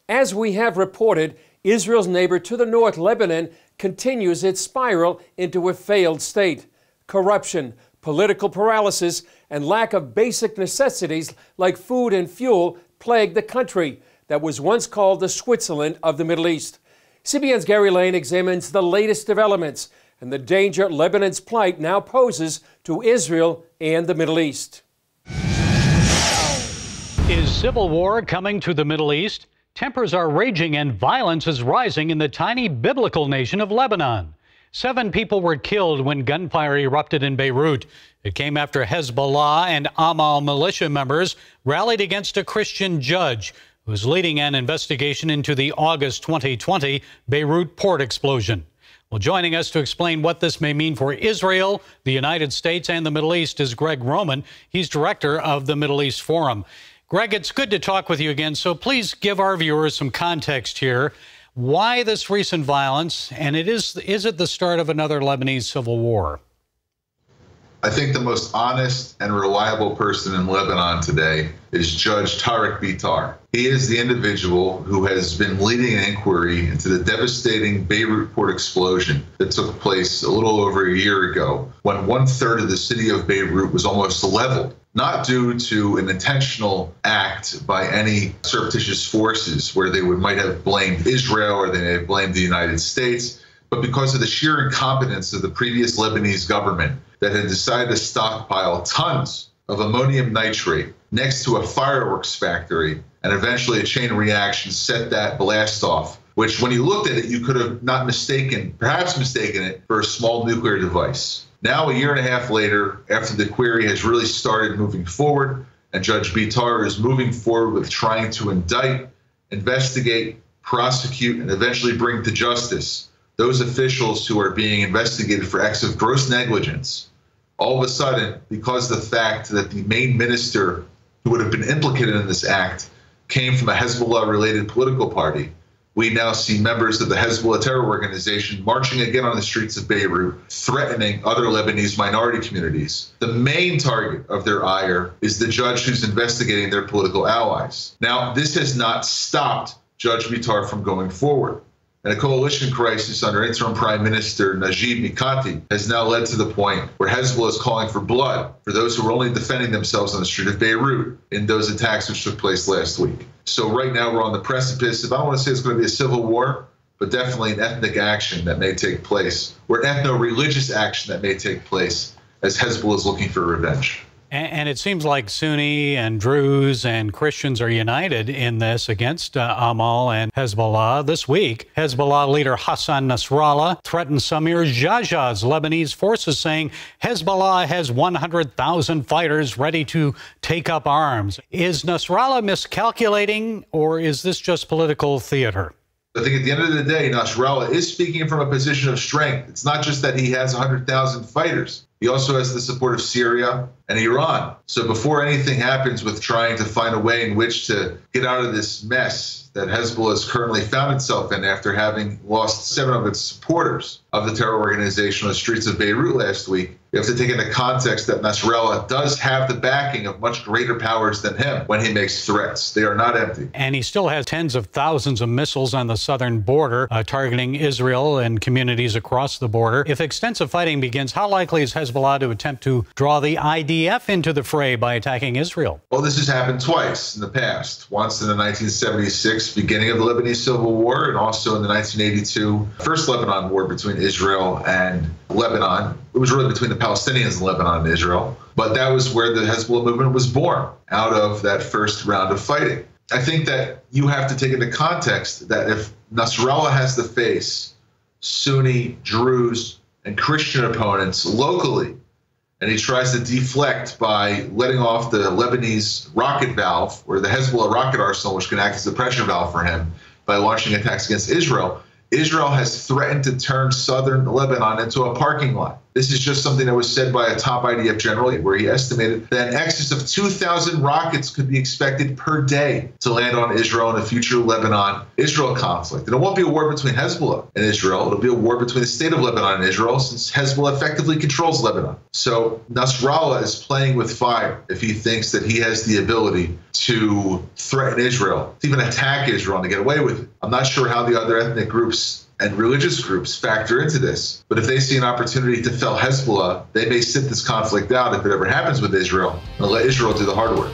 As we have reported, Israel's neighbor to the north, Lebanon, continues its spiral into a failed state. Corruption, political paralysis, and lack of basic necessities like food and fuel plague the country that was once called the Switzerland of the Middle East. CBN's Gary Lane examines the latest developments and the danger Lebanon's plight now poses to Israel and the Middle East. Is civil war coming to the Middle East? Tempers are raging and violence is rising in the tiny biblical nation of Lebanon. 7 people were killed when gunfire erupted in Beirut. It came after Hezbollah and Amal militia members rallied against a Christian judge who's leading an investigation into the August 2020 Beirut port explosion. Well, joining us to explain what this may mean for Israel, the United States, and the Middle East is Greg Roman. He's director of the Middle East Forum. Greg, it's good to talk with you again, so please give our viewers some context here. Why this recent violence, and is it the start of another Lebanese civil war? I think the most honest and reliable person in Lebanon today is Judge Tarek Bitar. He is the individual who has been leading an inquiry into the devastating Beirut port explosion that took place a little over a year ago, when 1/3 of the city of Beirut was almost leveled, not due to an intentional act by any surreptitious forces where they might have blamed Israel or they may have blamed the United States, but because of the sheer incompetence of the previous Lebanese government that had decided to stockpile tons of ammonium nitrate next to a fireworks factory, and eventually a chain reaction set that blast off, which when you looked at it, you could have perhaps mistaken it for a small nuclear device. Now, a year and a half later, after the query has really started moving forward, and Judge Bitar is moving forward with trying to indict, investigate, prosecute, and eventually bring to justice those officials who are being investigated for acts of gross negligence, all of a sudden, because of the fact that the main minister who would have been implicated in this act came from a Hezbollah-related political party, we now see members of the Hezbollah terror organization marching again on the streets of Beirut, threatening other Lebanese minority communities. The main target of their ire is the judge who's investigating their political allies. Now, this has not stopped Judge Bitar from going forward. And a coalition crisis under interim Prime Minister Najib Mikati has now led to the point where Hezbollah is calling for blood for those who were only defending themselves on the street of Beirut in those attacks which took place last week. So right now we're on the precipice of, I don't want to say it's going to be a civil war, but definitely an ethnic action that may take place, or an ethno-religious action that may take place as Hezbollah is looking for revenge. And it seems like Sunni and Druze and Christians are united in this against Amal and Hezbollah. This week, Hezbollah leader Hassan Nasrallah threatened Samir Jajah's Lebanese forces, saying Hezbollah has 100,000 fighters ready to take up arms. Is Nasrallah miscalculating, or is this just political theater? I think at the end of the day, Nasrallah is speaking from a position of strength. It's not just that he has 100,000 fighters. He also has the support of Syria and Iran. So before anything happens with trying to find a way in which to get out of this mess that Hezbollah has currently found itself in after having lost 7 of its supporters of the terror organization on the streets of Beirut last week, you have to take into context that Nasrallah does have the backing of much greater powers than him when he makes threats. They are not empty. And he still has tens of thousands of missiles on the southern border targeting Israel and communities across the border. If extensive fighting begins, how likely is Hezbollah to attempt to draw the IDF into the fray by attacking Israel? Well, this has happened twice in the past. Once in the 1976 beginning of the Lebanese Civil War, and also in the 1982 First Lebanon War between Israel and Lebanon. It was really between the Palestinians in Lebanon and Israel. But that was where the Hezbollah movement was born, out of that first round of fighting. I think that you have to take into context that if Nasrallah has to face Sunni, Druze, and Christian opponents locally, and he tries to deflect by letting off the Lebanese rocket valve, or the Hezbollah rocket arsenal, which can act as a pressure valve for him, by launching attacks against Israel, Israel has threatened to turn southern Lebanon into a parking lot. This is just something that was said by a top IDF general, where he estimated that an excess of 2,000 rockets could be expected per day to land on Israel in a future Lebanon-Israel conflict. And it won't be a war between Hezbollah and Israel. It'll be a war between the state of Lebanon and Israel, since Hezbollah effectively controls Lebanon. So Nasrallah is playing with fire if he thinks that he has the ability to threaten Israel, to even attack Israel and to get away with it. I'm not sure how the other ethnic groups and religious groups factor into this. But if they see an opportunity to fell Hezbollah, they may sit this conflict out if it ever happens with Israel and let Israel do the hard work.